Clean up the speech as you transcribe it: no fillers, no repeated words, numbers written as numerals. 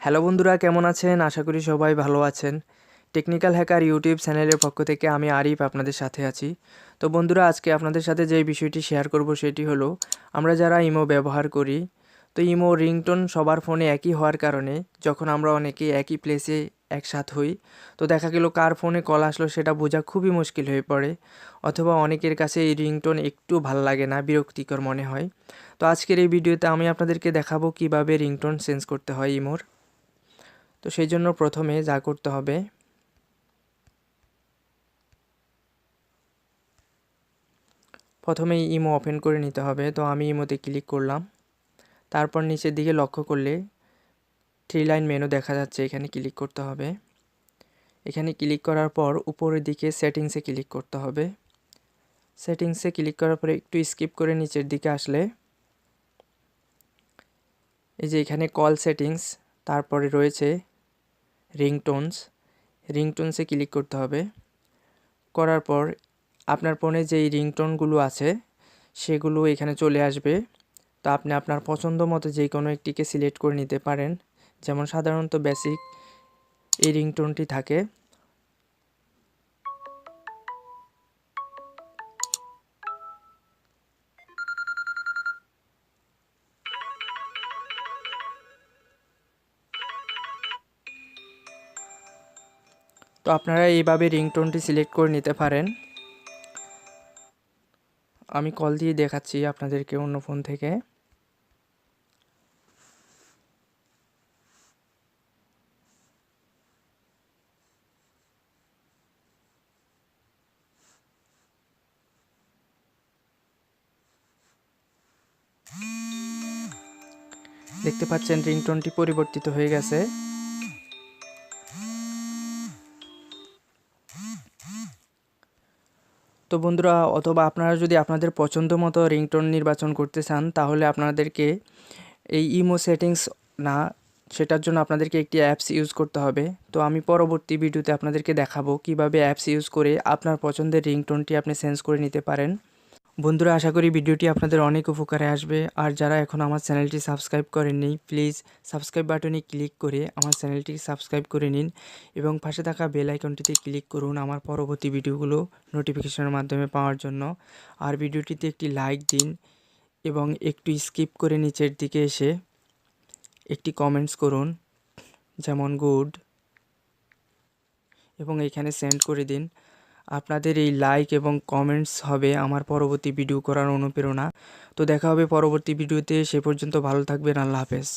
Hello বন্ধুরা, কেমন আছেন? আশা করি সবাই ভালো আছেন। টেকনিক্যাল হ্যাকার ইউটিউব চ্যানেলের পক্ষ থেকে আমি আরিফ আপনাদের সাথে আছি। তো বন্ধুরা, আজকে আপনাদের সাথে যে বিষয়টি শেয়ার করব সেটি হলো, আমরা যারা ইমো ব্যবহার করি, তো ইমো রিংটোন সবার ফোনে একই হওয়ার কারণে যখন আমরা অনেকে একই প্লেসে একসাথ হই, তো দেখা গেল কার ফোনে কল আসলো সেটা বোঝা খুবই মুশকিল হয়ে পড়ে, অথবা অনেকের কাছে এই রিংটোন একটু ভাল লাগে না, বিরক্তিকর মনে হয়। তো আজকের এই ভিডিওতে আমি আপনাদেরকে দেখাবো কিভাবে রিংটোন চেঞ্জ করতে হয় ইমোর। তো সেই জন্য প্রথমে যা করতে হবে, প্রথমে ইমো ওপেন করে নিতে হবে। তো আমি ইমোতে ক্লিক করলাম, তারপর নিচের দিকে লক্ষ্য করলে 3 লাইন মেনু দেখা যাচ্ছে, এখানে ক্লিক করতে হবে। এখানে ক্লিক করার পর উপরের দিকে সেটিংসে ক্লিক করতে হবে। সেটিংসে ক্লিক করার পরে একটু স্কিপ করে নিচের দিকে আসলে এই যে এখানে কল সেটিংস, তারপরে রয়েছে রিংটোনসে ক্লিক করতে হবে। করার পর আপনার ফোনে যেই রিংটোনগুলো আছে সেগুলো এখানে চলে আসবে। তো আপনি আপনার পছন্দ মতো যে কোনো একটিকে সিলেক্ট করে নিতে পারেন। যেমন সাধারণত বেসিক এই রিংটোনটি থাকে। তো আপনারা এইভাবে রিংটোনটি সিলেক্ট করে নিতে পারেন। আমি কল দিয়ে দেখাচ্ছি আপনাদেরকে অন্য ফোন থেকে। দেখতে পাচ্ছেন রিংটোনটি পরিবর্তিত হয়ে গেছে। তো বন্ধুরা, অথবা আপনারা যদি আপনাদের পছন্দ মতো রিংটোন নির্বাচন করতে চান, তাহলে আপনাদেরকে এই ইমো সেটিংস না, সেটার জন্য আপনাদেরকে একটি অ্যাপস ইউজ করতে হবে। তো আমি পরবর্তী ভিডিওতে আপনাদেরকে দেখাবো কিভাবে অ্যাপস ইউজ করে আপনার পছন্দের রিংটোনটি আপনি চেঞ্জ করে নিতে পারেন। বন্ধুরা, আশা করি ভিডিওটি আপনাদের অনেক উপকারে আসবে। আর যারা এখন আমার চ্যানেলটি সাবস্ক্রাইব করেননি, প্লিজ সাবস্ক্রাইব বাটনে ক্লিক করে আমার চ্যানেলটি সাবস্ক্রাইব করে নিন এবং পাশে থাকা বেল আইকনটিতে ক্লিক করুন আমার পরবর্তী ভিডিওগুলো নোটিফিকেশনের মাধ্যমে পাওয়ার জন্য। আর ভিডিওটিতে একটি লাইক দিন এবং একটু স্কিপ করে নিচের দিকে এসে একটি কমেন্টস করুন, যেমন গুড, এবং এখানে সেন্ড করে দিন। আপনাদের এই লাইক এবং কমেন্টস হবে আমার পরবর্তী ভিডিও করার অনুপ্রেরণা। তো দেখা হবে পরবর্তী ভিডিওতে, সে পর্যন্ত ভালো থাকবেন। আল্লাহ হাফেজ।